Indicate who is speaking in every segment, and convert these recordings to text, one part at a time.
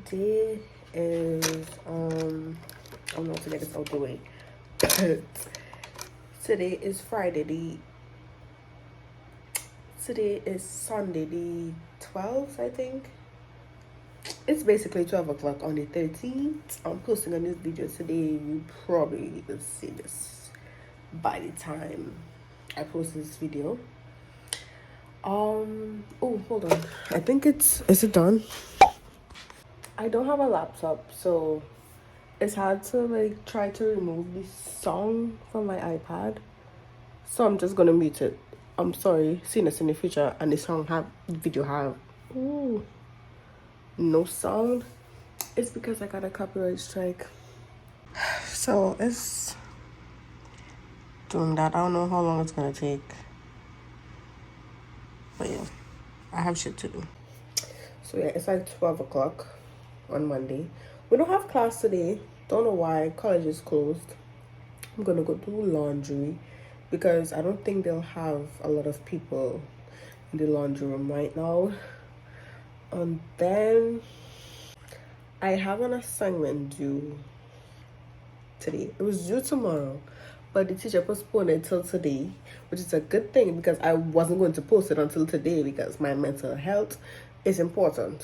Speaker 1: today is I don't know to get this out the way. Today is Friday. Today is Sunday, the 12th, I think. It's basically 12 o'clock on the 13th. I'm posting on this video today. You probably will see this by the time I post this video. Oh, hold on. I think is it done? I don't have a laptop, so it's hard to like try to remove this song from my iPad. So I'm just gonna mute it. I'm sorry, seeing this in the future and the video have no sound. It's because I got a copyright strike. So it's doing that. I don't know how long it's gonna take. But yeah, I have shit to do. So yeah, it's like 12 o'clock on Monday. We don't have class today. Don't know why. College is closed. I'm gonna go do laundry because I don't think they'll have a lot of people in the laundry room right now. And then I have an assignment due today. It was due tomorrow, but the teacher postponed it till today, which is a good thing because I wasn't going to post it until today because my mental health is important.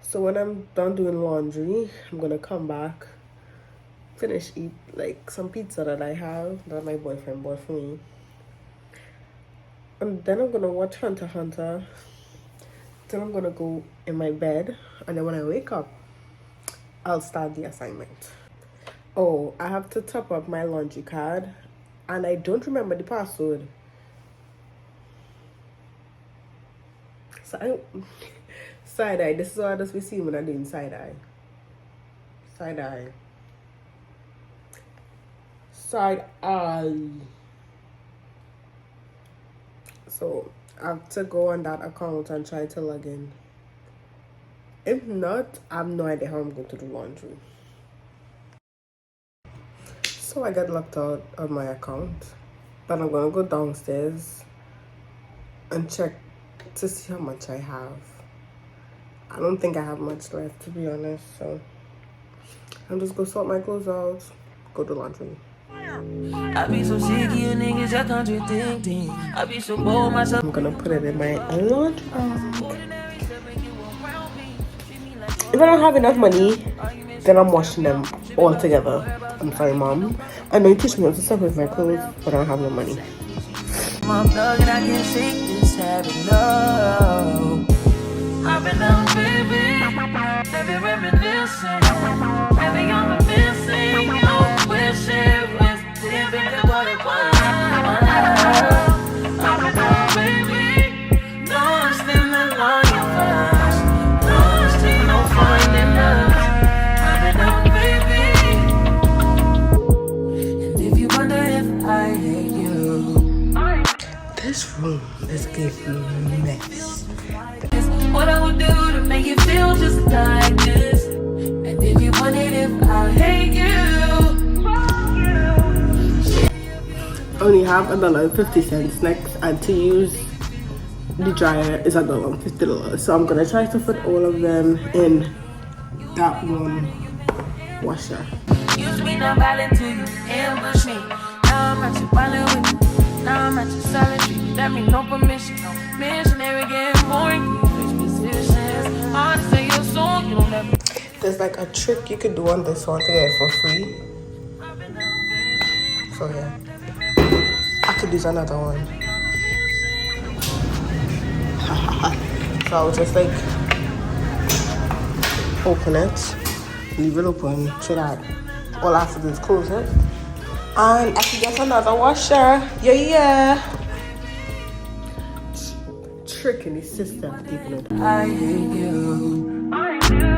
Speaker 1: So when I'm done doing laundry, I'm gonna come back, eat like some pizza that I have that my boyfriend bought for me, and then I'm gonna watch Hunter x Hunter. Then I'm gonna go in my bed, and then when I wake up, I'll start the assignment. Oh, I have to top up my laundry card, and I don't remember the password. So side eye. This is what I just be seeing when I'm doing side eye. Side eye. Side eye. So I have to go on that account and try to log in. If not, I have no idea how I'm going to do laundry. So I got locked out of my account. Then I'm gonna go downstairs and check to see how much I have. I don't think I have much left, to be honest, so I'm just gonna sort my clothes out, go do laundry. I be so sick of you niggas that contradicting. I be so bold myself. I'm gonna put it in my laundry bag. If I don't have enough money, then I'm washing them all together. I'm sorry, Mom. I know you teach me how to separate my clothes, but I don't have no money. I'm thug and I can't shake this habit, no. I've been down, baby, reminiscing. Baby, I'm missing. I wish it was different than what it was. I've been down, baby, lost in the lion flash, lost in no finding us. I've been down, baby. And if you wonder if I hate you, this room is giving me a mess. What I would do to make you feel just like this. And if you wanted, if I hate you, I only have $1.50 next, and to use the dryer is $1.50. So I'm gonna try to put all of them in that one washer. Used to be no violent to you, ambush me. Now I'm at your violent with you. Now I'm at your silent treatment. That means no permission, no missionary getting boring. There's like a trick you could do on this one to get it for free. So yeah, I could use another one. So I'll just like open it, leave it open so that all I have to do is close it, and I can get another washer. Yeah. Trick in the system, people. I hate you. I do.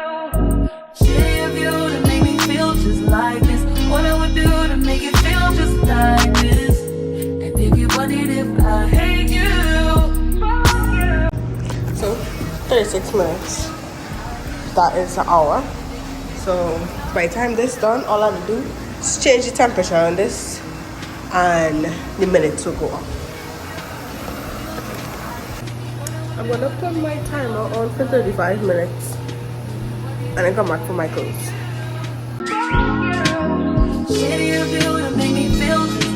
Speaker 1: Shit you to make me feel just like this. What I would do to make you feel just like this. And if you wanted, if I hate you. So 36 minutes. That is an hour. So by the time this is done, all I have to do is change the temperature on this, and the minutes will go up. I'm gonna put my timer on for 35 minutes and then come back for my clothes.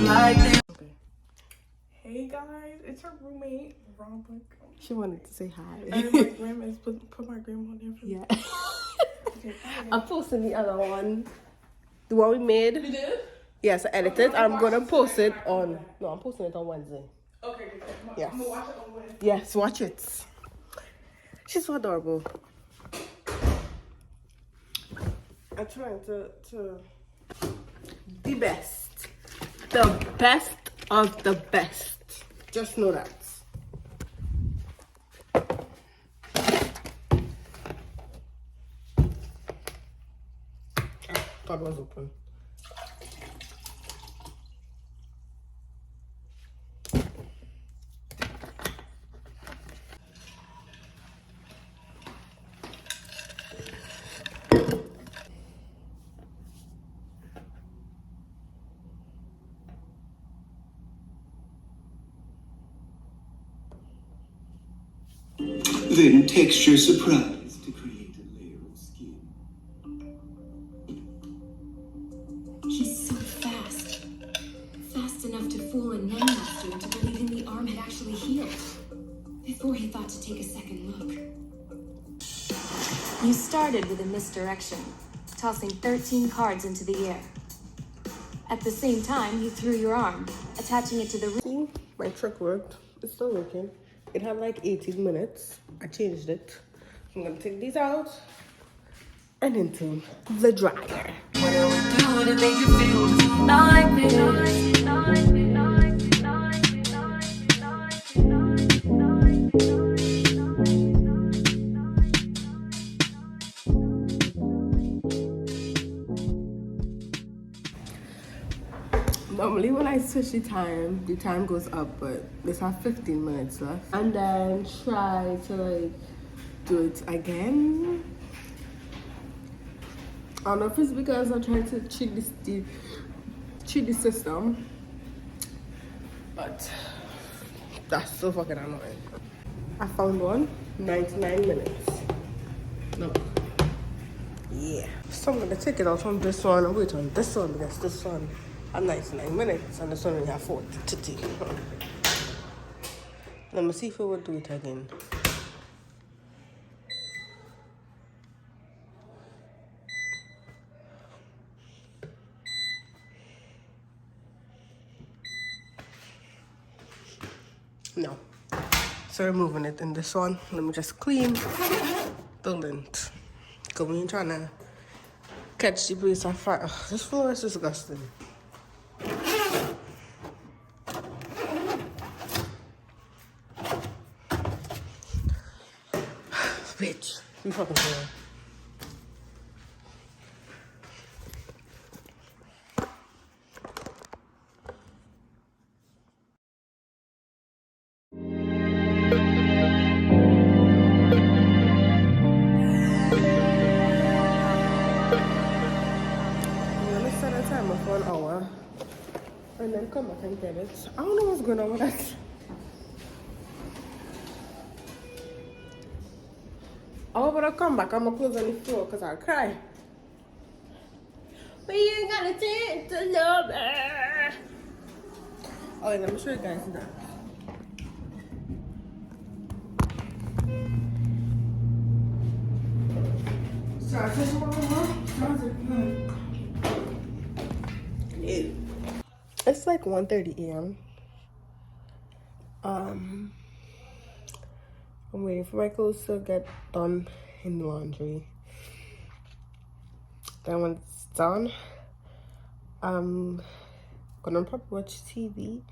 Speaker 1: Okay. Hey guys, it's her roommate. She wanted to say hi. And my grandma's put my grandma on there for me. Yeah. Okay, I'm posting the other one. The one we made. You did? Yes, I edited. I'm gonna post it on. No, I'm posting it on Wednesday. Okay, good. Yes. I'm gonna watch it on Wednesday. Yes, watch it. She's so adorable. I'm trying to the best. The best of the best. Just know that. Thought it was open.
Speaker 2: Then texture surprise to create a layer of skin.
Speaker 3: He's so fast. Fast enough to fool a Nen master into believing the arm had actually healed. Before he thought to take a second look. You started with a misdirection, tossing 13 cards into the air. At the same time, you threw your arm, attaching it to the...
Speaker 1: See, my trick worked. It's still working. It had like 18 minutes. I changed it. I'm gonna take these out and into the dryer. What do we do to make you feel like this? Normally when I switch the time goes up, but this have 15 minutes left. And then try to like do it again. I don't know if it's because I'm trying to cheat the system, but that's so fucking annoying. I found one, 99 minutes. No. Yeah. So I'm gonna take it out from this one and wait on this one because this one have 99 minutes and this one only have 40 to take. Let me see if it will do it again. No. So we're moving it in this one. Let me just clean the lint. Because we ain't trying to catch the place on fire. Ugh, this floor is disgusting. Bitch. You fucking floor. For an hour and then come back and get it. I don't know what's going on with that. Oh, but I'll come back. I'm gonna close on the floor because I'll cry. But you ain't got a chance to love her. Oh, wait, let me show you guys that. It's like 1:30 a.m. I'm waiting for my clothes to get done in the laundry. Then when it's done, I'm gonna probably watch TV.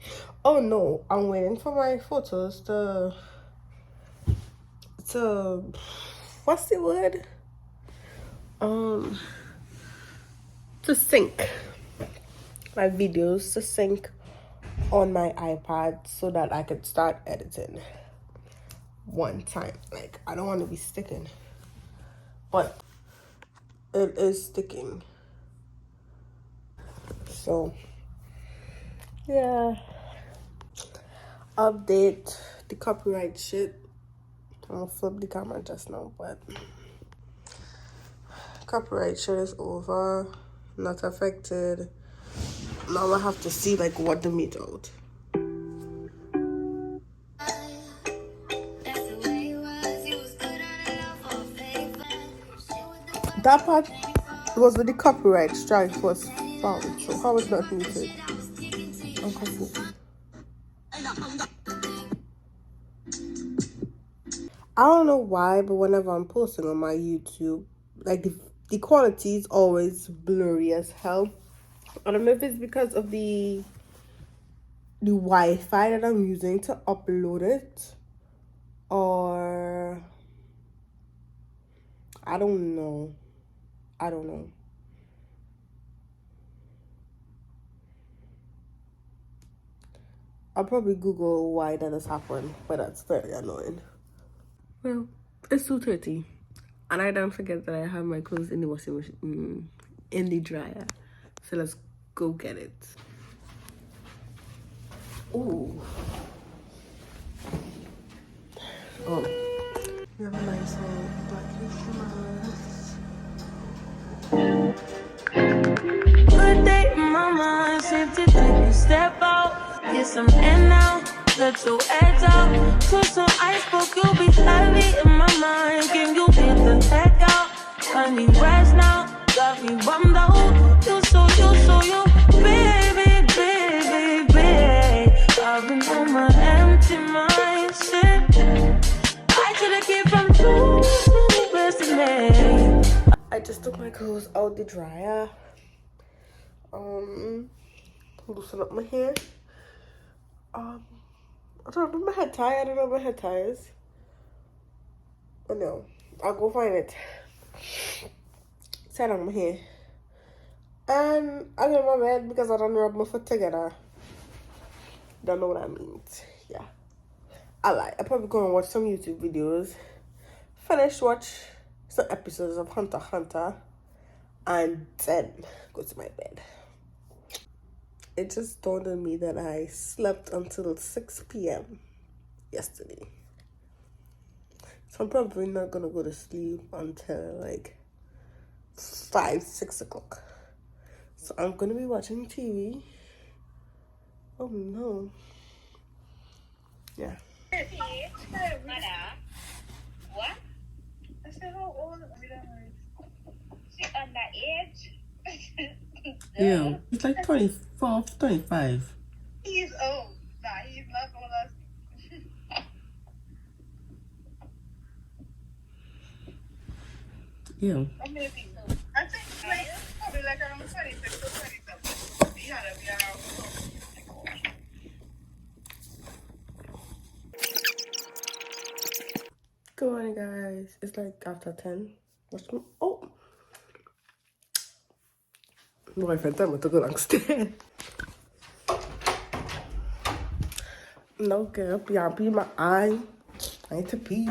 Speaker 1: Oh no, I'm waiting for my photos to what's the word? To sync. My videos to sync on my iPad so that I could start editing one time. Like, I don't want to be sticking, but it is sticking. So yeah, update the copyright shit. I'm gonna flip the camera just now, but Copyright share is over. Not affected. Now I have to see like what they made out. That part was with the copyright strike was found. So how is that muted? I'm confused. I don't know why, but whenever I'm posting on my YouTube, like the quality is always blurry as hell. I don't know if it's because of the Wi-Fi that I'm using to upload it, or I don't know. I'll probably Google why that has happened, but that's very annoying. Well, it's 2:30, and I don't forget that I have my clothes in the washing machine, in the dryer. So let's go get it. Ooh. Oh, we have a nice black Christmas.
Speaker 4: Good day, mama. Seem to take a step out. Get some air now. Let your edge out. Put some ice, but you'll be heavy in my mind. Can you get the heck out? I need rest now. Got me bummed out. You, baby, baby, baby. I've been on my empty mindset. I should've kept from choosing listening.
Speaker 1: I just took my clothes out the dryer. Loosen up my hair. I don't know my head tie. I don't know what my head tie is. Oh no, I'll go find it. Set on my hair. And I get my bed because I don't rub my foot together. Don't know what that means. Yeah. I lied. I'm probably gonna watch some YouTube videos. Watch some episodes of Hunter x Hunter. And then go to my bed. It just dawned on me that I slept until 6 p.m. yesterday. So I'm probably not gonna go to sleep until like 5, 6 o'clock. So I'm gonna be watching TV. Oh no. Yeah.
Speaker 5: What? I said, how old are she underage?
Speaker 1: Yeah, it's like 24, 25.
Speaker 5: He's old. Nah, he's not old as
Speaker 1: Yeah.
Speaker 5: maybe. I think probably like around 26 or 27. He had to be around.
Speaker 1: Good morning, guys. It's like after 10. Oh. My boyfriend told me to go downstairs. No, girl. Y'all be my eye. I need to pee.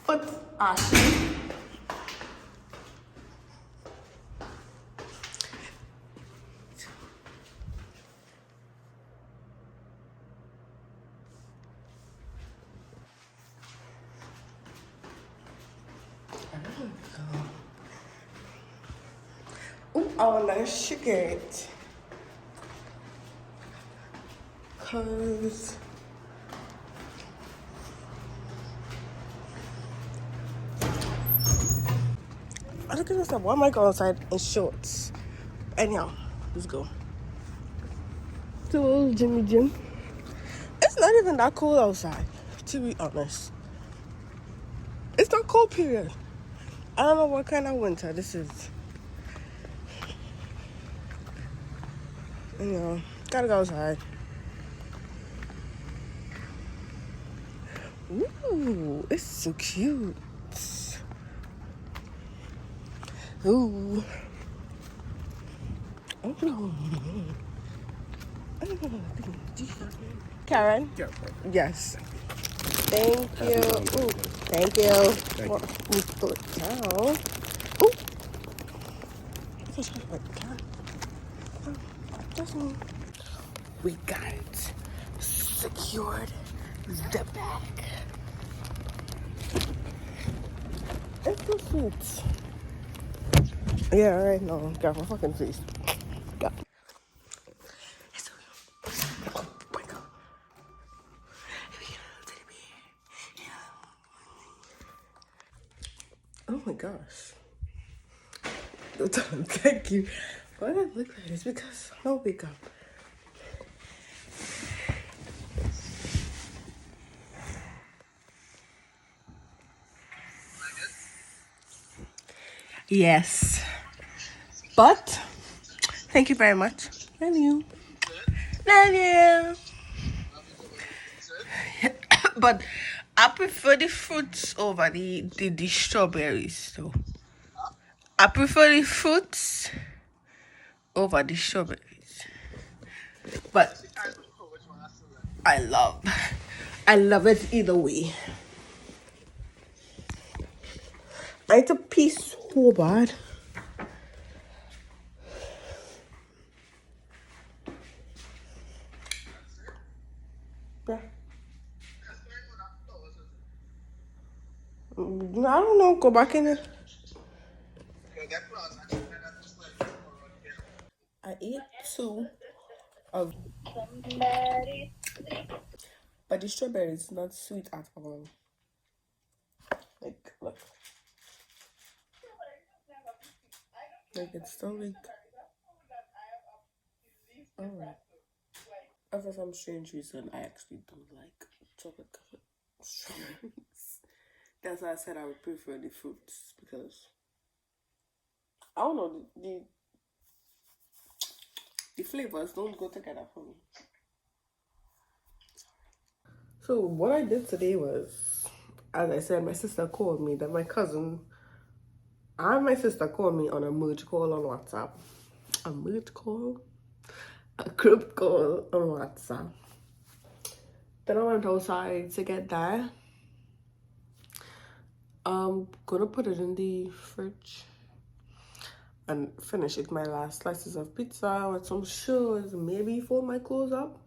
Speaker 1: But Ashley. Oh, I want to shake it. Cause I look at myself. Why am I going outside in shorts? Anyhow, let's go. So, Jimmy Jim. It's not even that cold outside, to be honest. It's not cold, period. I don't know what kind of winter this is. You know, gotta go outside. Ooh, it's so cute. Ooh. Oh no. Karen? Yes. Thank you. Ooh, thank you. Well, let me pull it down. Ooh. I think I like that. We got it. secured the bag. It's so sweet. Yeah, right now. Got my fucking face. Got. Oh my god. Oh my gosh. Thank you. Why did I look like this? Because I'll wake up. Yes. But thank you very much. Love you. Love you. But I prefer the fruits over the strawberries though. I prefer the fruits over the strawberries. But I love it either way. I need to pee so bad. Yeah. I don't know. Go back in there. I ate two of, but the strawberry is not sweet at all. Like, look. Like, it's still like, alright. And for some strange reason, I actually don't like chocolate covered strawberries. That's why I said I would prefer the fruits, because I don't know, the flavors don't go together for me. So what I did today was, as I said, my sister called me, that my cousin and my sister called me on a merge call on WhatsApp. A merge call? A group call on WhatsApp. Then I went outside to get that. I'm gonna put it in the fridge and finish it. My last slices of pizza with some shoes, maybe fold my clothes up.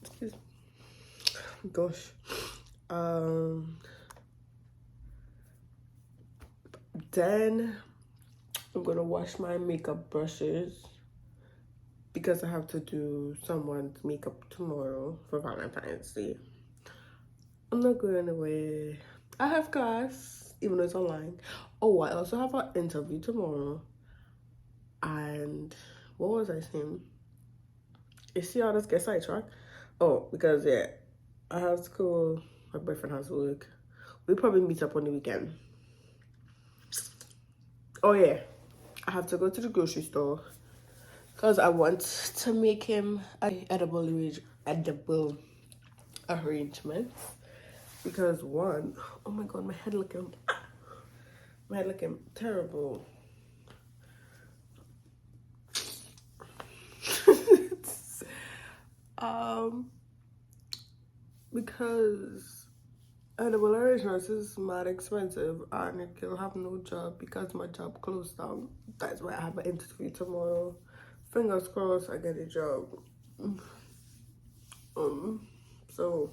Speaker 1: Excuse me. Gosh. Then I'm gonna wash my makeup brushes because I have to do someone's makeup tomorrow for Valentine's Day. I'm not going away. I have class, even though it's online. Oh, I also have an interview tomorrow. And what was I saying? You see how this gets sidetracked? Oh, because yeah, I have school, my boyfriend has work. We'll probably meet up on the weekend. Oh yeah, I have to go to the grocery store because I want to make him an edible arrangement. Because one, oh my god, my head looking terrible. Because edible arrangements is mad expensive and it will have no job because my job closed down. That's why I have an interview tomorrow. Fingers crossed I get a job. So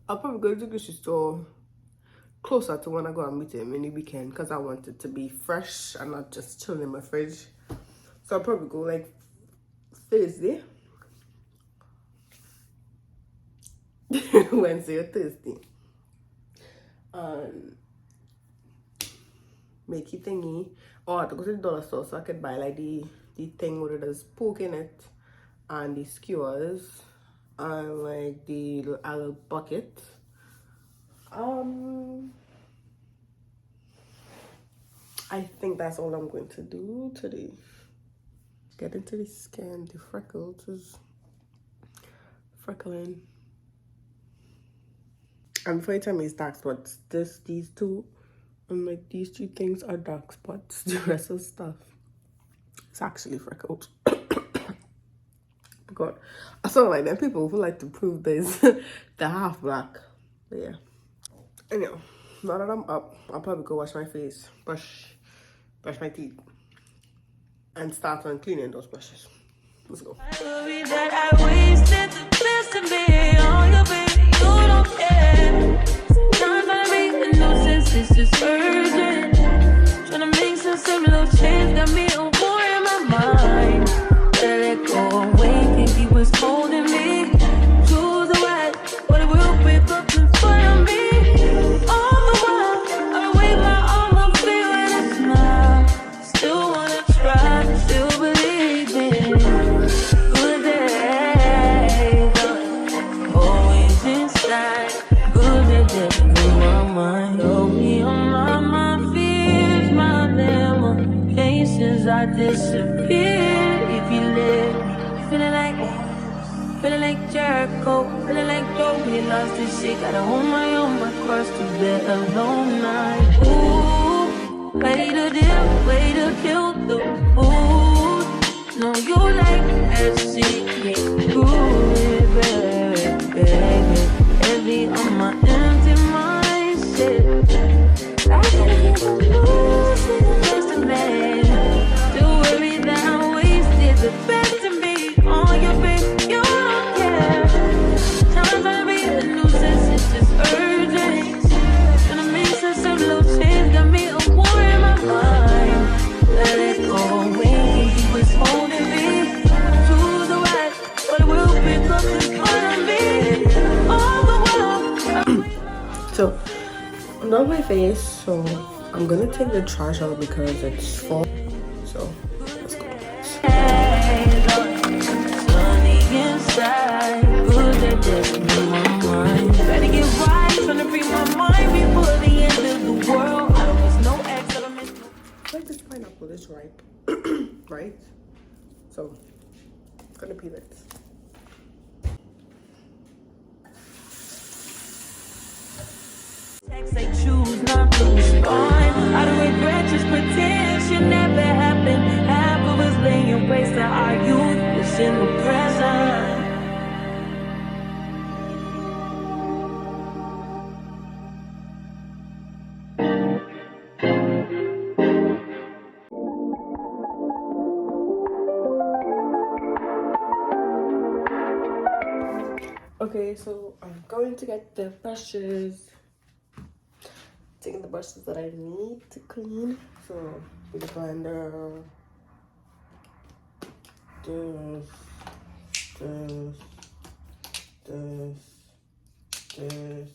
Speaker 1: I'll probably go to the grocery store closer to when I go and meet him in the weekend because I want it to be fresh and not just chilling in my fridge. So I'll probably go like Thursday. Wednesday or Thursday. Make it thingy. Or I have to go to the dollar store so I could buy like the thing where there's pork in it and the skewers and like the little bucket. I think that's all I'm going to do today. Get into the skin, the freckles is freckling. And before you tell me it's dark spots, these two, and like these two things are dark spots. The rest of stuff, it's actually freckles. God, I saw like them people who like to prove this, they're half black. But yeah. Anyhow, now that I'm up, I'll probably go wash my face, brush my teeth. and start on cleaning those brushes. Let's go.
Speaker 4: I worry that I wasted the best of me on you, baby. You don't care. Sometimes I make a nuisance, it's just urgent. Trying to make sense of little change, got me a war in my mind. Let it go away, think he was holding me. Choose the right, but it will break up in front of me. All the while, I wave my arm, I'm feeling a smile. Still wanna try, still believe in good days. Always inside, good days in my mind. Told me on my fears, my limitations, I disappear if you let me. Feeling like Jericho, feeling like Joe, he lost his shit. Gotta hold my own, my cross to bear alone night. Ooh, way to deal, way to kill the mood. No, you like FC, get through it, baby. Heavy on my empty mindset. I can't get loose in the best of me. Still worried that I wasted the best of me on your face. You don't care. Times I be a nuisance, it's just urgent. Gonna make sense of little change, got me a war in my mind. Let it go away, he was holding me. Choose the right, but it will pick up in front of me. All the while,
Speaker 1: So I'm done with my face, so I'm gonna take the trash out because it's full. So let's go.
Speaker 4: sunny inside, good that just in my mind. Better get right, trying to free my mind before the end of the world. I don't miss no ex, I don't miss no.
Speaker 1: I feel like this pineapple is ripe, right? So I'm gonna peel it.
Speaker 4: Text, I choose not to respond. I don't regret, just pretend shit never happened. Half of us laying waste to our youth, it's in the present.
Speaker 1: Okay, so I'm going to get the brushes. Taking the brushes that I need to clean. So the blender, this, this.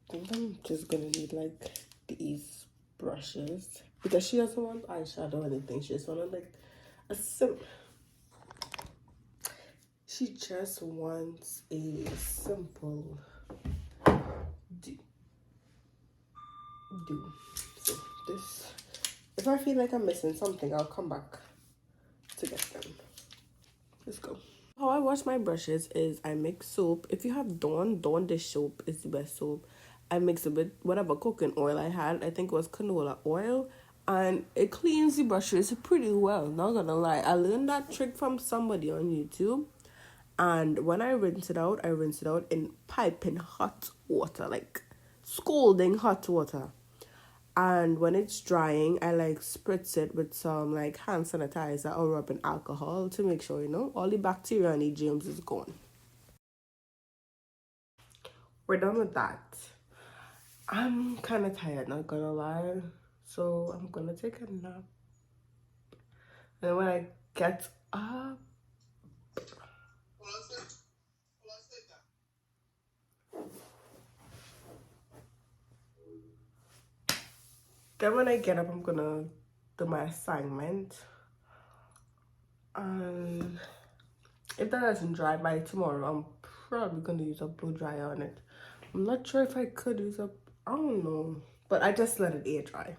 Speaker 1: I think I'm just gonna need like these brushes because she doesn't want eyeshadow or anything. She just wanted like a she just wants a simple do. So this, if I feel like I'm missing something, I'll come back to get them. Let's go. How I wash my brushes is I mix soap. If you have Dawn dish soap is the best soap. I mix it with whatever cooking oil I had. I think it was canola oil. And it cleans the brushes pretty well. Not gonna lie. I learned that trick from somebody on YouTube. And when I rinse it out in piping hot water. Like scalding hot water. And when it's drying, I like spritz it with some like hand sanitizer or rubbing alcohol to make sure, you know, all the bacteria and the germs is gone. We're done with that. I'm kind of tired, not gonna lie. So I'm gonna take a nap. And when I get up, I'm gonna do my assignment. And If that doesn't dry by tomorrow, I'm probably gonna use a blow dryer on it. I'm not sure if I could use a, I don't know, but I just let it air dry.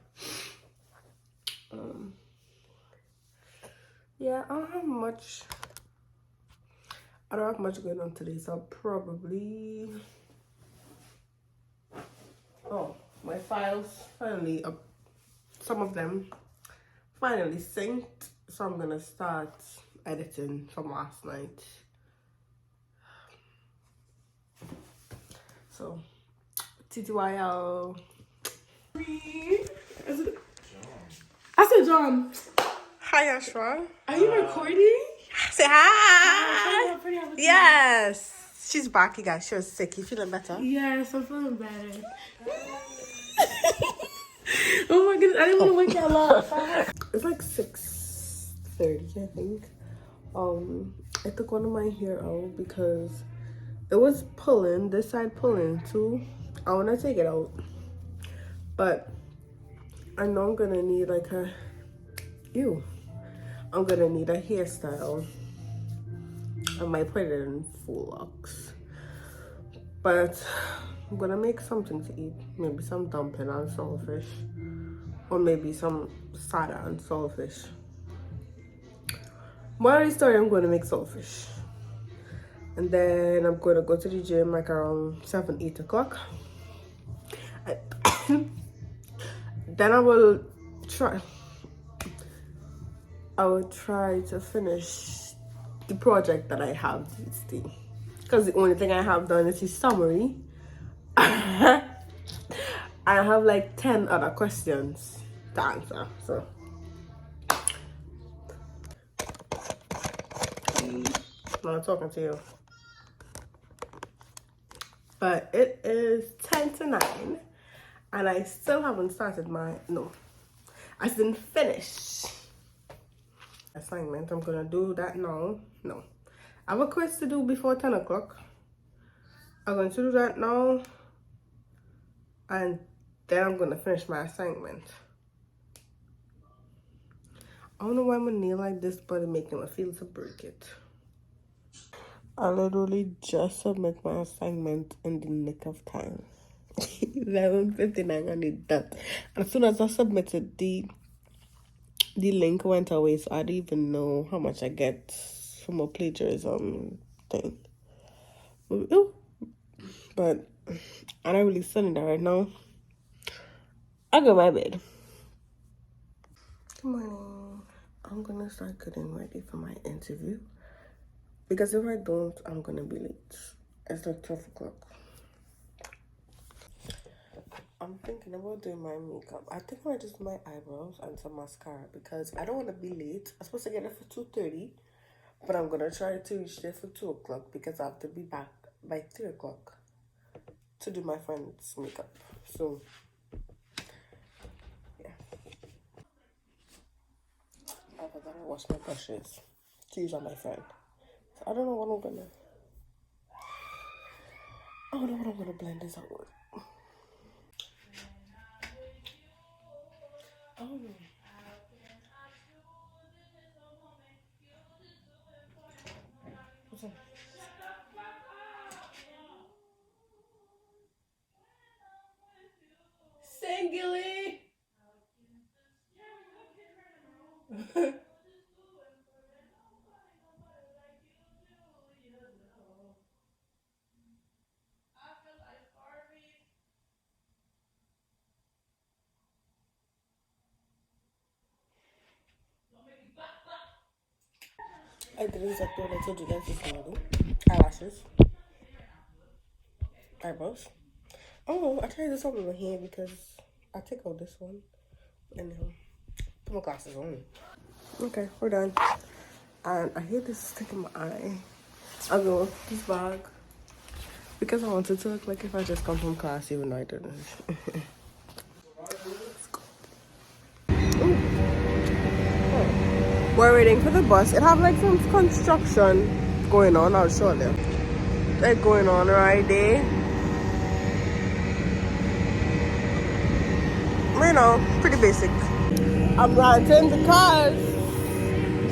Speaker 1: Yeah, I don't have much going on today, so I'll probably, oh, my files finally up, some of them finally synced, so I'm gonna start editing from last night. So TTYL. I said John. Hi Ashra. Are you recording? Say hi. Yes. She's back, you guys. She was sick. You feeling better?
Speaker 4: Yes, I'm feeling better. Oh my goodness, I didn't want to wake y'all up.
Speaker 1: It's like 6:30, I think. I took one of my hair out because it was pulling, this side pulling too. I want to take it out, but I know I'm gonna need like a, I'm gonna need a hairstyle. I might put it in full locks, but I'm gonna make something to eat. Maybe some dumpling and saltfish, or maybe some sada and saltfish. Moral of the story, I'm gonna make saltfish, and then I'm gonna go to the gym like around 7-8 o'clock. Then I will try to finish the project that I have this day, because the only thing I have done is the summary. I have like 10 other questions to answer, so I'm not talking to you. But it is 10 to 9 and I still haven't started my, I didn't finish assignment. I'm gonna do that now. No, I have a quiz to do before 10 o'clock. I'm going to do that now, and then I'm gonna finish my assignment. I don't know why my nail like this, but it makes me feel to break it. I literally just submit my assignment in the nick of time. 11:59, I need that. And as soon as I submitted, the link went away, so I didn't even know how much I get from a plagiarism thing. But I'm not really studying that right now. I'll go to my bed. Good morning. I'm gonna start getting ready for my interview, because if I don't, I'm gonna be late. It's like 12 o'clock. I'm thinking about doing my makeup. I think I might just do my eyebrows and some mascara, because I don't want to be late. I'm supposed to get it for 2:30, but I'm gonna try to reach there for 2 o'clock, because I have to be back by 3 o'clock to do my friend's makeup. So yeah, I gotta wash my brushes to use on my friend. So I don't know what I'm gonna blend this out with. Oh. What's up? Singly. I did exactly what I told you guys this morning. Eyelashes. Eyebrows. Oh, I tried to do something with my hair, because I take out this one and put my glasses on. Okay, we're done. And I hate this stick in my eye. I'll go with this bag, because I wanted to look like if I just come from class, even though I didn't. We're waiting for the bus. It have like some construction going on. I'll show them. They're going on right there. You know, pretty basic. I'm ranting because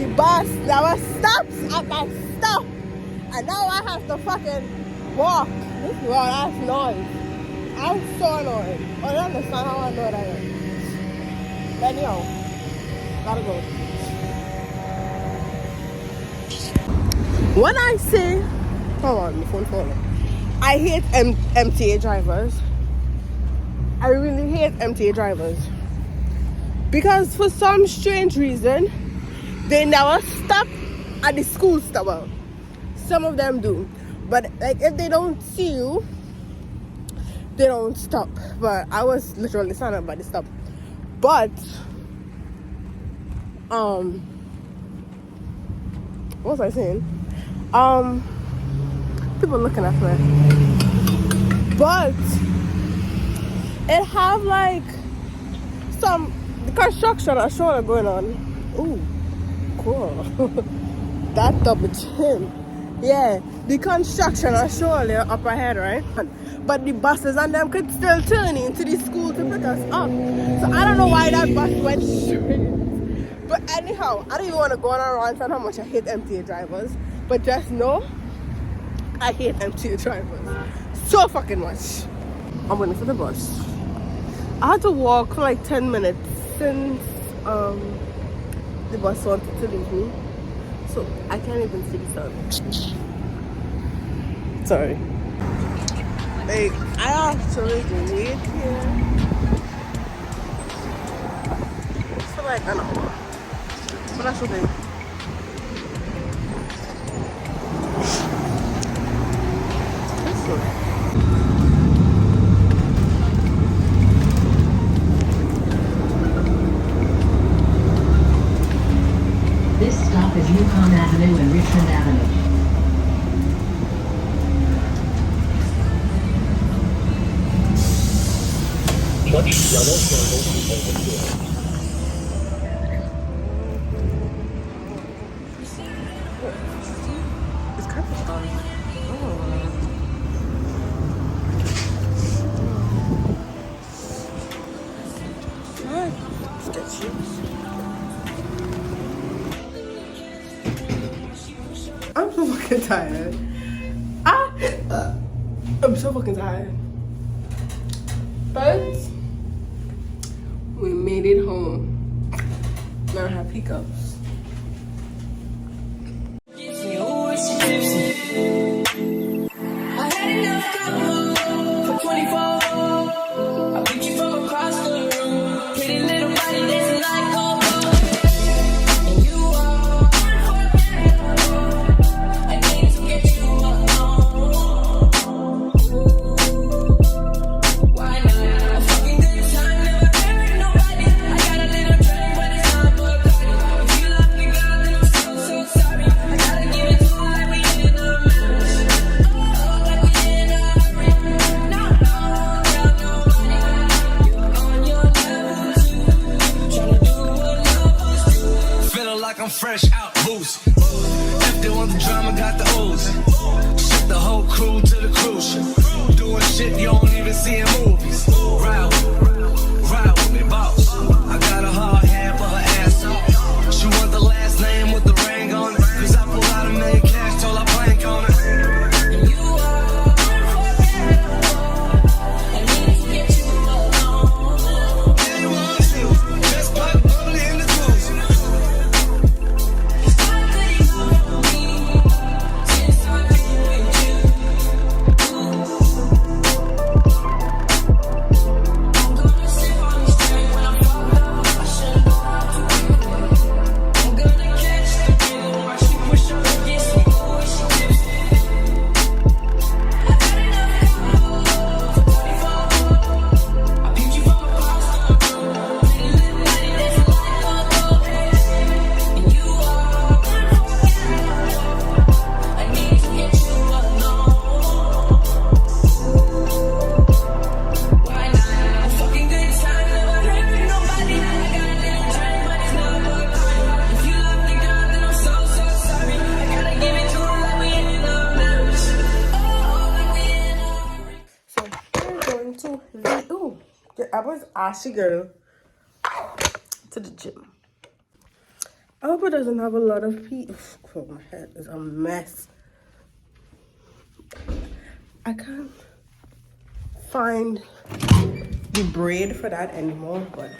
Speaker 1: the bus never stops at my stop. And now I have to fucking walk. Well, that's noise. I'm so annoyed. Oh, you understand how annoyed I am? But anyhow, gotta go. When I say, hold on, the phone falling. I hate MTA drivers. I really hate MTA drivers. Because for some strange reason, they never stop at the school stop. Well, some of them do. But like if they don't see you, they don't stop. But I was literally standing by the stop. But what was I saying? People looking at me. But it have like some construction or shoulder going on. Ooh, cool. That double chin. Yeah, the construction or shoulder up ahead, right? But the buses and them could still turn into the school to pick us up. So I don't know why that bus went straight. But anyhow, I don't even want to go on a rant on how much I hate MTA drivers. But just know, I hate MTA drivers so fucking much. I'm waiting for the bus. I had to walk for like 10 minutes since the bus wanted to leave me. So I can't even see the sun. Sorry. Like, I actually wait here for like an hour. But that's okay. That's okay.
Speaker 6: This stop is Yukon Avenue and Richmond Avenue.
Speaker 1: It's carpet on. Oh. Sketchy. I'm so fucking tired. I'm so fucking tired. But we made it home. Now I have hiccups.
Speaker 7: I'm fresh out boost. If they want the drama, got the O's. Ship the whole crew to the cruise ship. Doing shit you don't even see in movies. Ride with me, boss. I got a hard hand for her ass off. She want the last name with the ring on it. Cause I pull out $1 million cash, told I plank on it.
Speaker 1: I was asking girl to the gym. I hope it doesn't have a lot of people. Oh, my head is a mess. I can't find the braid for that anymore, but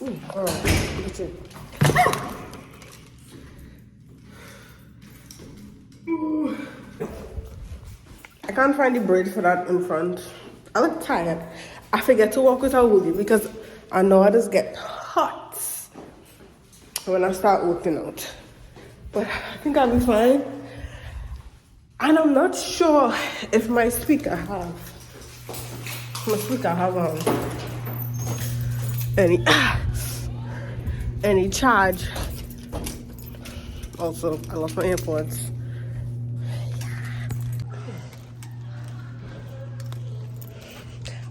Speaker 1: ooh, girl, look at it. Ooh. I can't find the braid for that in front. I look tired. I forget to walk with a hoodie because I know I just get hot when I start working out. But I think I'll be fine. And I'm not sure if my speaker have any charge. Also, I lost my AirPods.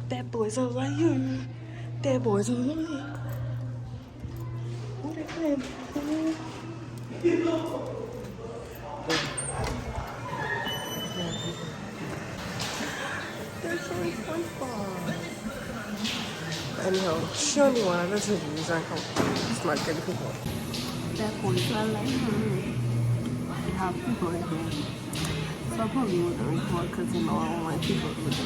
Speaker 1: That boy's all like you. That boy's all like you. What are they playing? They're so fun. Anyhow, show me one of the reviews and how smart good people. That boy's all like you. We have people in here. So I probably wouldn't record because you know I don't like people looking at me.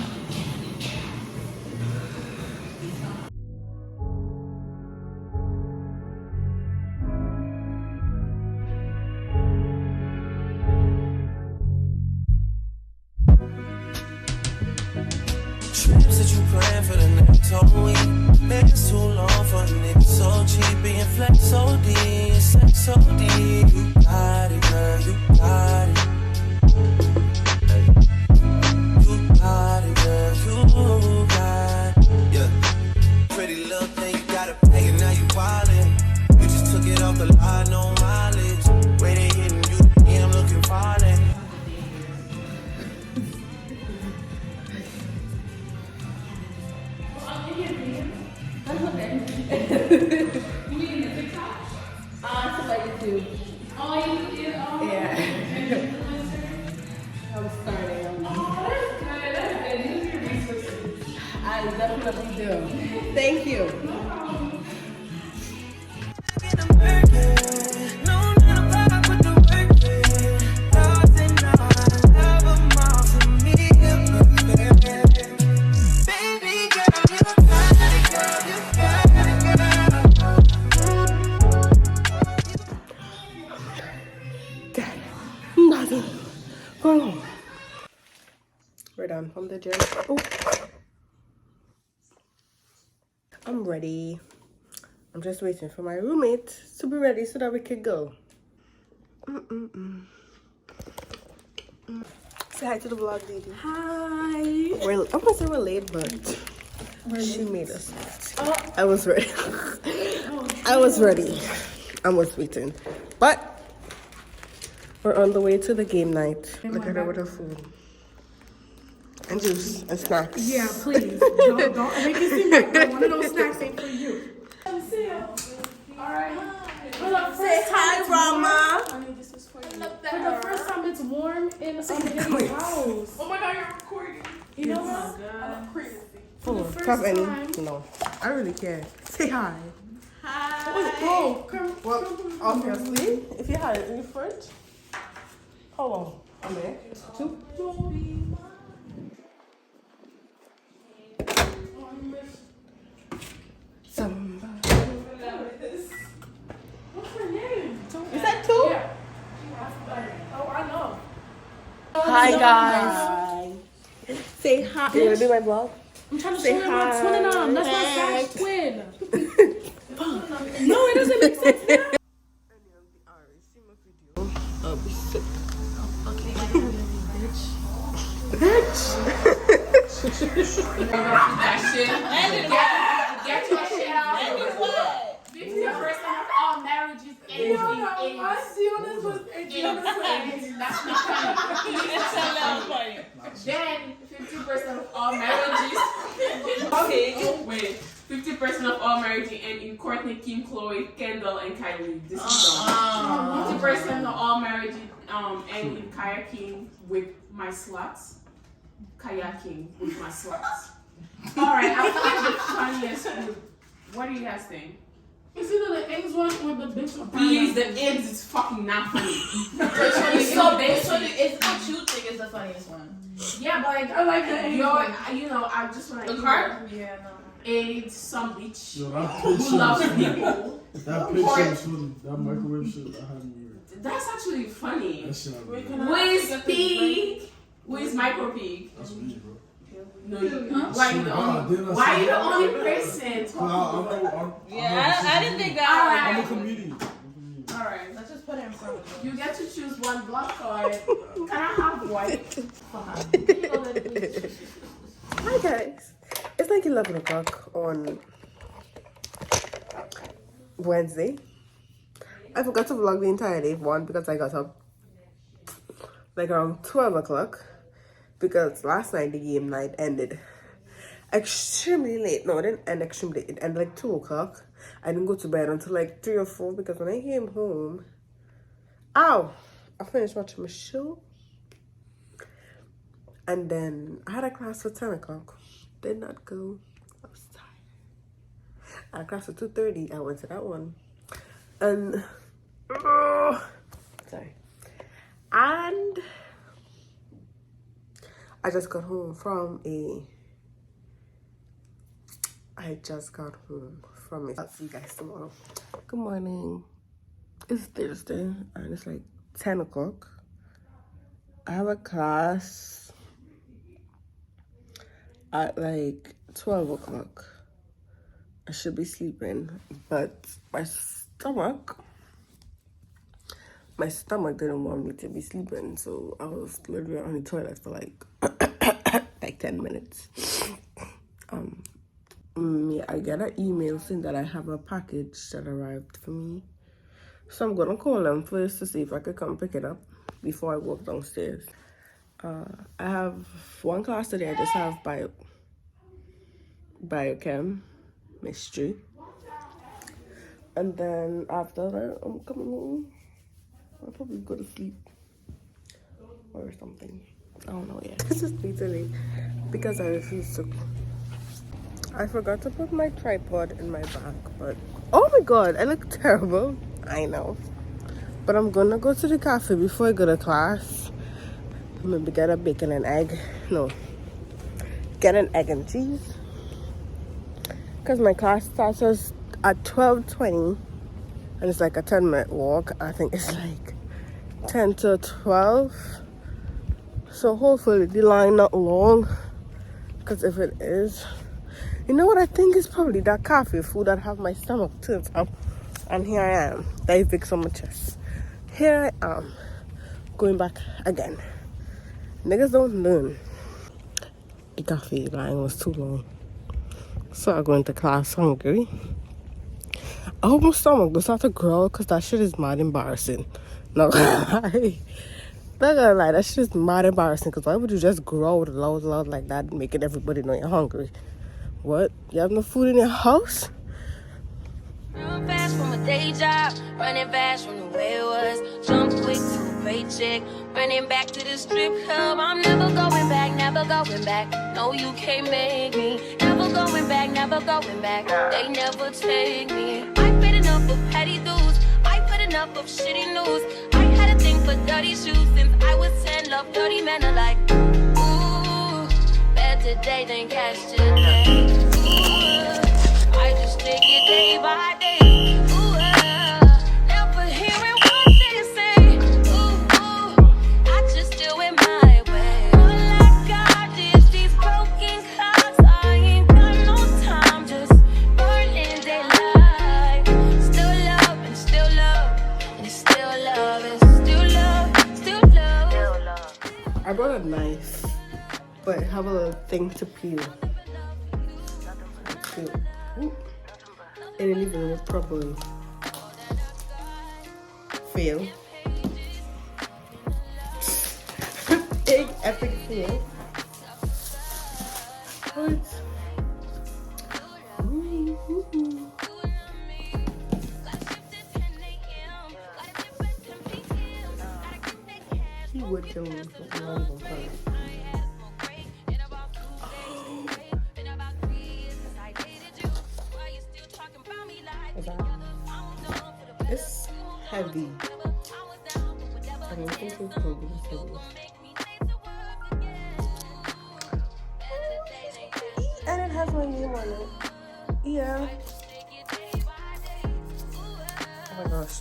Speaker 7: Trips that you plan for the next whole week. It's too long for a nigga so cheap. Being flex so deep, sex so deep. You got it, girl, you got it. You got it, girl, you got it. Yeah. Pretty little thing, you got it paid, now you wildin'. You just took it off the line, no mileage. Way they hitting you, yeah, I'm looking violent.
Speaker 1: Thank you. Nothing. Oh. We're done from the gym. Oh. I'm ready. I'm just waiting for my roommate to be ready so that we can go. Say hi to the vlog, Didi. Hi. I'm gonna say we're late, but she made us late. Oh. I was ready. I was ready. I was waiting. But we're on the way to the game night. Look at her with her food. And juice and snacks.
Speaker 8: Yeah, please. Don't make it seem like one of those snacks ain't for you. Alright.
Speaker 1: Say hi, Rama.
Speaker 8: For the first time it's warm in the house.
Speaker 5: Oh my god, you're recording.
Speaker 8: You know what?
Speaker 5: I'm crazy.
Speaker 1: Oh, top any? No. I really care. Say hi.
Speaker 8: Hi. Oh, come.
Speaker 1: Well, obviously, if you had it in your fridge. How long? A minute? 2? Somebody.
Speaker 8: What's her name?
Speaker 1: Is that 2?
Speaker 8: Yeah. Oh, I know.
Speaker 1: Hi, guys. Say hi. You want to do my vlog?
Speaker 8: I'm trying to say hi. My twin and I'm. That's my Zach's twin. No, it doesn't make sense.
Speaker 1: I'll be sick.
Speaker 5: Get your shit out. 50% of all marriages end in That's not funny. Then 50% of all marriages. Okay, wait. 50% of all marriages end in Courtney, Kim, Chloe, Kendall, and Kylie. This is done. 50% of all marriages end in kayaking with my sluts. Kayaking with my sluts. Alright, I find the funniest food. What do you guys think?
Speaker 8: It's either the eggs one or the bitch or
Speaker 5: Please, the eggs is fucking not funny.
Speaker 9: It's so basic. It's what you think is the funniest one.
Speaker 5: Yeah, but like,
Speaker 8: I like the eggs.
Speaker 5: you know, I just want to
Speaker 9: The card? Yeah, no.
Speaker 5: It's some bitch
Speaker 10: Yo, that
Speaker 5: who loves
Speaker 10: picture,
Speaker 5: people.
Speaker 10: that picture was funny. That microwave shit, I had me.
Speaker 5: That's actually funny.
Speaker 10: That shit,
Speaker 5: Who is pig? Who is micro pig?
Speaker 10: that's me, bro.
Speaker 5: No, why you the only person?
Speaker 9: Yeah, I didn't think that.
Speaker 10: I'm a comedian.
Speaker 5: Alright,
Speaker 9: Let's just put it in front of
Speaker 5: you get to choose one block card. Can I have white?
Speaker 1: Hi guys. It's like 11 o'clock on Wednesday. I forgot to vlog the entire day, one, because I got up like around 12 o'clock. Because last night the game night ended extremely late. No, it didn't end extremely late. It ended like 2 o'clock. I didn't go to bed until like 3 or 4 because when I came home, I finished watching my show. And then I had a class for 10 o'clock. Did not go. I was tired. I had a class for 2:30. I went to that one. And sorry. And I just got home from a I'll see you guys tomorrow. Good morning. It's Thursday and it's like 10 o'clock. I have a class at like 12 o'clock. I should be sleeping, but my stomach didn't want me to be sleeping, so I was literally on the toilet for like 10 minutes. I got an email saying that I have a package that arrived for me, so I'm gonna call them first to see if I could come pick it up before I walk downstairs. I have one class today. I just have biochem, mystery, and then after that I'm coming home. I'll probably go to sleep or something. I don't know yet. This is literally because I refuse to. I forgot to put my tripod in my bag, but oh my god, I look terrible. I know. But I'm gonna go to the cafe before I go to class. Maybe get a bacon and egg. No. Get an egg and cheese. Because my class starts at 12:20. And it's like a 10-minute walk. I think it's like 10 to 12. So hopefully the line not long. Because if it is, you know what I think is probably that cafe food that have my stomach tilt up. And here I am, diving on my chest. Here I am, going back again. Niggas don't learn. The cafe line was too long. So I go into class hungry. I hope my stomach does not have to growl because that shit is mad embarrassing. No, not gonna lie, that shit is mad embarrassing because why would you just growl loud like that and making everybody know you're hungry? What? You have no food in your house?
Speaker 4: Run fast from a day job, running fast from the way it was. Jump quick to a paycheck, running back to the strip club. I'm never going back, never going back. No, you can't make me. Never going back, never going back. They never take me. I've been enough of petty dudes. I've had enough of shitty news. I had a thing for dirty shoes since I was 10. Love dirty men alike. Ooh, better today than cash today. Ooh, I just take it day by day. Ooh, never hearing what they say. Ooh, I just do it my way. All I got is these broken clocks. I ain't got no time, just burning daylight. Still love and still love, and it's still love, and still love, still love.
Speaker 1: I brought a knife, but I have a little thing to peel. Ooh. It didn't even work properly. Fail. Big epic fail. What? He would kill me for the long time. Is that? heavy. I don't think it's gonna be this heavy. And it has my name on it. Yeah. Oh my gosh.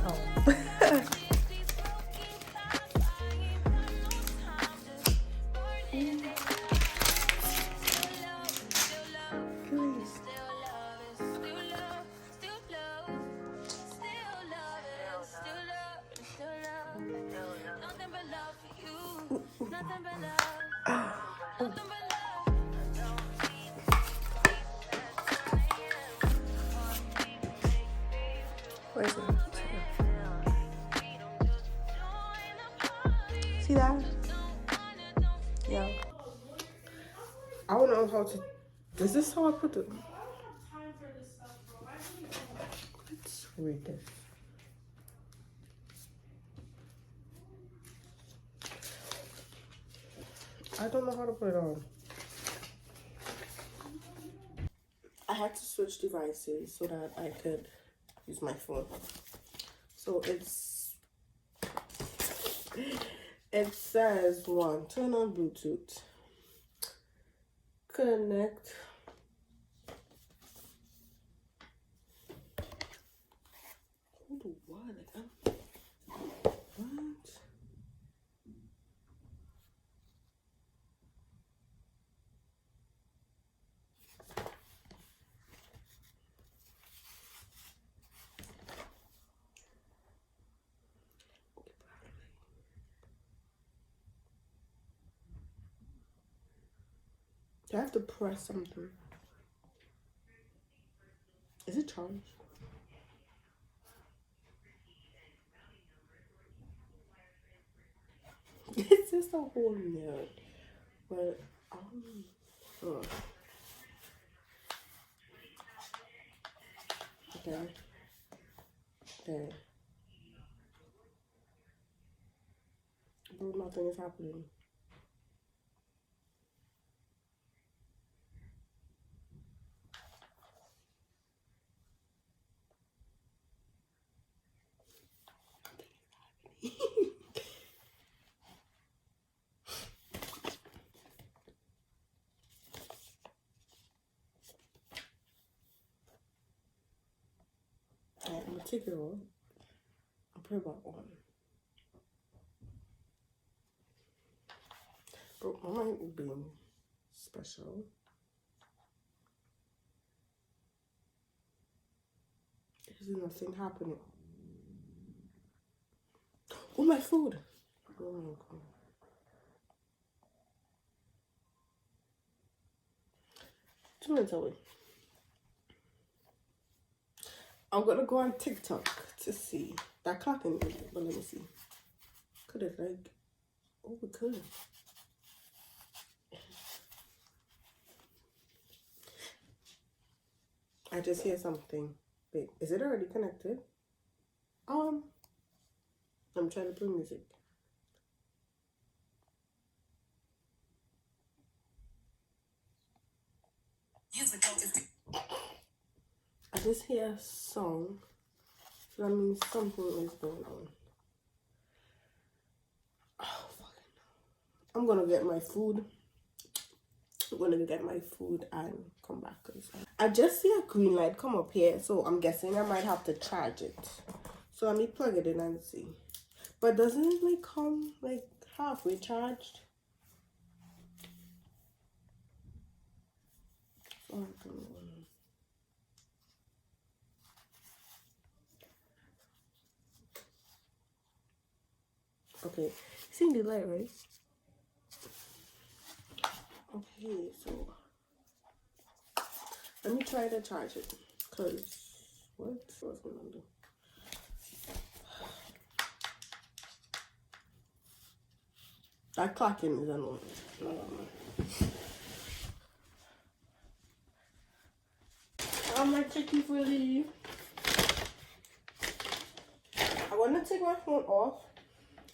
Speaker 1: Oh. Where is it? See that? Yeah. I don't know how to. Is this how I put it? Let's read this. I don't know how to put it on. I had to switch devices so that I could use my phone. So it says 1, turn on Bluetooth, connect, what? Do I have to press something? Is it charged? It's just a whole note. But okay. Okay. But nothing is happening. Alright, I'm gonna take it off. I'll put it back on. Bro, my mic being special. There's nothing happening. Oh, my food. Oh my God. 2 minutes away. I'm gonna go on TikTok to see that clock in it, but let me see. Could it like? Oh, we could. I just hear something. Wait, is it already connected? I'm trying to play music. I just hear a song, so that means something is going on. Oh, fucking no. I'm gonna get my food. I'm gonna get my food and come back. I just see a green light come up here, so I'm guessing I might have to charge it. So let me plug it in and see. But doesn't it like come like halfway charged? Oh, okay, see the light, right? Okay, so let me try to charge it. Cause what's going on? That clocking is annoying. I'm like checking for leave. I want to take my phone off.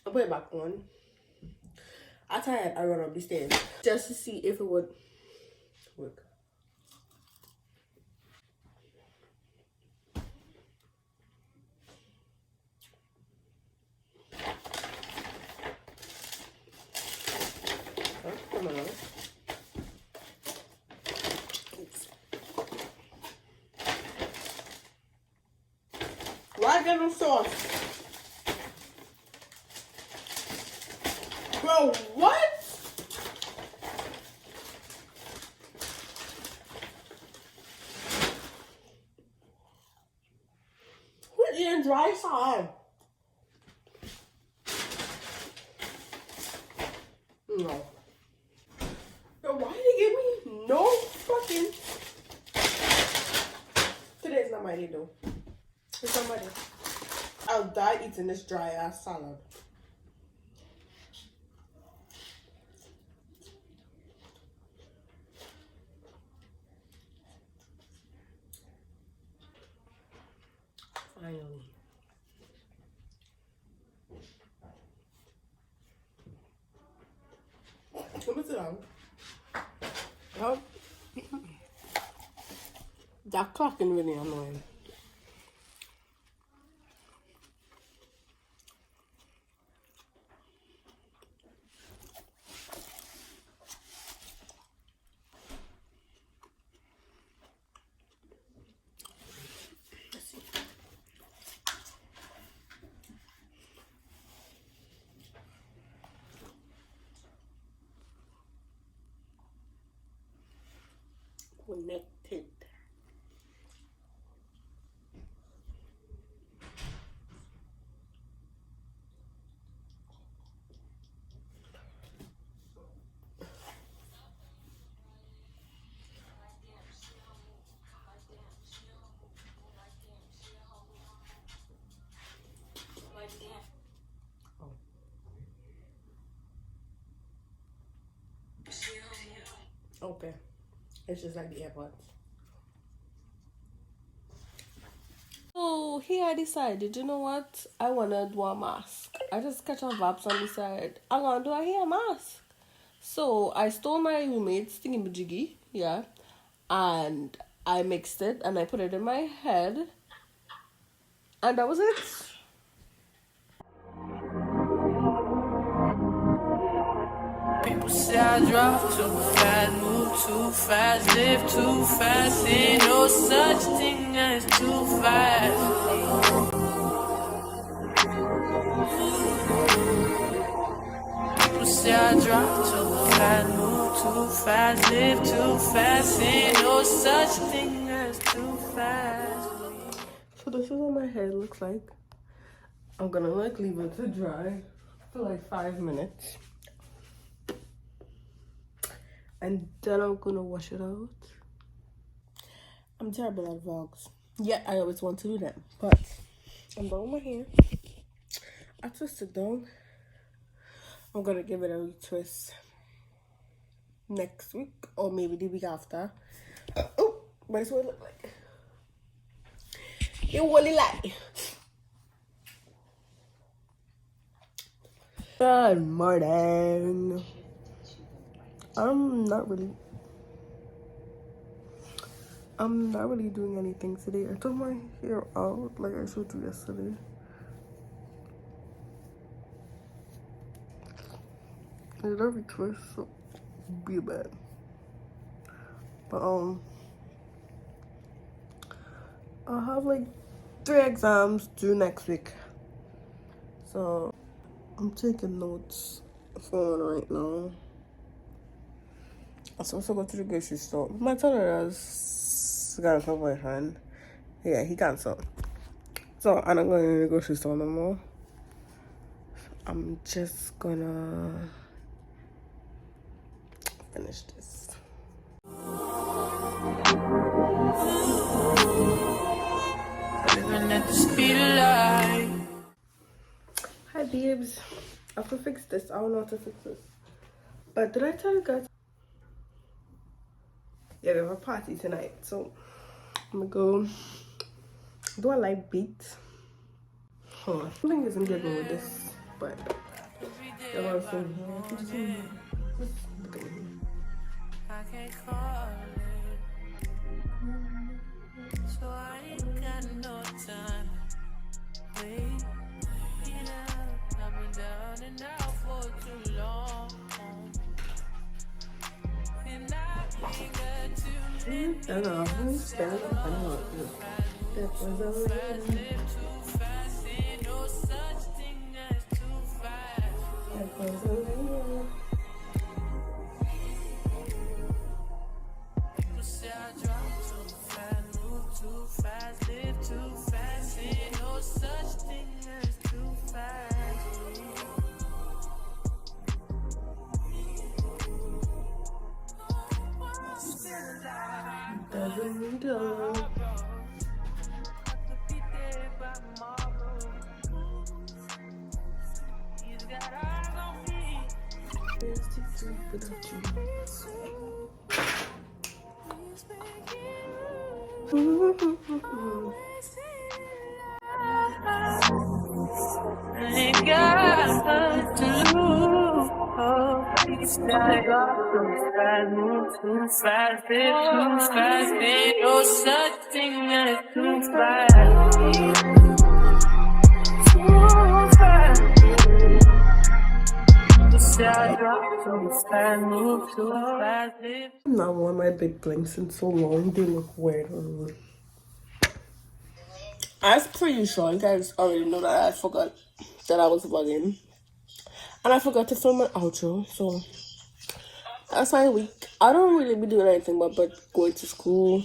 Speaker 1: I'll put it back on. After I run up the stairs just to see if it would work. get no sauce. Bro, what? We're eating dry side. No. Yo, why did they give me no fucking... Today's not my day though. It's not my day. I'll die eating this dry ass salad. Finally. Let me sit down. Oh. That clocking really annoying. Connected. Okay. It's just like the AirPods. So here I decided, you know what? I wanna do a mask. I just catch a vibes on the side. I'm gonna do a hair mask. So I stole my roommate's thingy-majiggy, yeah, and I mixed it and I put it in my head, and that was it.
Speaker 4: People say I drive too fast, move too fast, live too fast. Ain't no such thing as too fast. People say I drive too fast, move too fast, live too fast. Ain't no such thing as too fast.
Speaker 1: So this is what my hair looks like. I'm gonna like leave it to dry for like 5 minutes. And then I'm gonna wash it out. I'm terrible at vlogs. Yeah, I always want to do them. But I'm done with my hair. I twist it down. I'm gonna give it a retwist next week or maybe the week after. Oh, but it's what it look like. You really like. Good morning. I'm not really doing anything today. I took my hair out like I showed you yesterday. I did every twist, so be bad. But I'll have like 3 exams due next week. So I'm taking notes for right now. I'm supposed to go to the grocery store. My toddler has got a boyfriend. Yeah, he canceled. So I'm not going to the grocery store no more. I'm just gonna finish this.
Speaker 4: Living at the speed of light.
Speaker 1: Hi babes. I have to fix this. I don't know how to fix this. But did I tell you guys? Yeah, we have a party tonight, so I'm gonna go do a light beat. Hold on. Something isn't getting with this, but I can't call
Speaker 4: it, so I ain't got no time. Wait, I've been down and out for too long. And I've been good to
Speaker 1: I don't know. Who's spelling? I don't know. That was a
Speaker 4: Ain't got to lose. I got too fast, move too fast, live too fast. Ain't no such thing as too fast. Too fast. I got too fast, move too fast, live.
Speaker 1: I've not worn my big blinks in so long. They look weird on me. I'm pretty sure you guys already know that I forgot that I was vlogging. And I forgot to film an outro, so that's my week. I don't really be doing anything but going to school,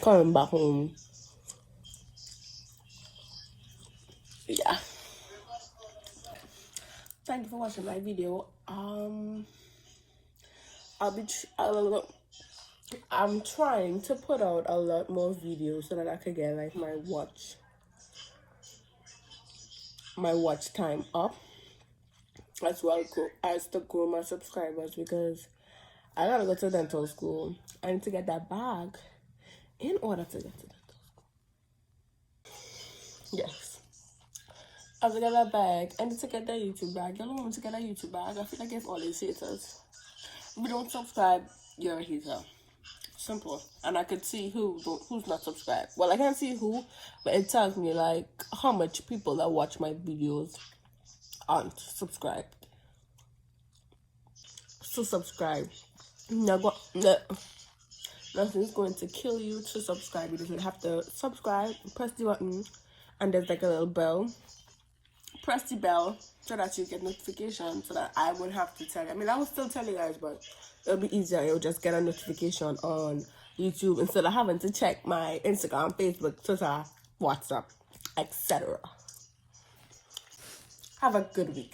Speaker 1: coming back home. Yeah. Thank you for watching my video. I'm trying to put out a lot more videos so that I could get like my watch time up, as well as to grow my subscribers, because I gotta go to dental school. I need to get that bag in order to get to dental school. Yes. I have to get that bag. I need to get that YouTube bag. Y'all want me to get a YouTube bag? I feel like I have all these haters. If you don't subscribe, you're a hater. Simple. And I could see who's not subscribed. Well, I can't see who, but it tells me like how much people that watch my videos aren't subscribed. So subscribe. Nothing's going to kill you to subscribe. You just have to subscribe, press the button, and there's like a little bell. Press the bell so that you get notification, so that I wouldn't have to tell you. I mean, I will still tell you guys, but it'll be easier. You'll just get a notification on YouTube instead of having to check my Instagram, Facebook, Twitter, WhatsApp, etc. Have a good week.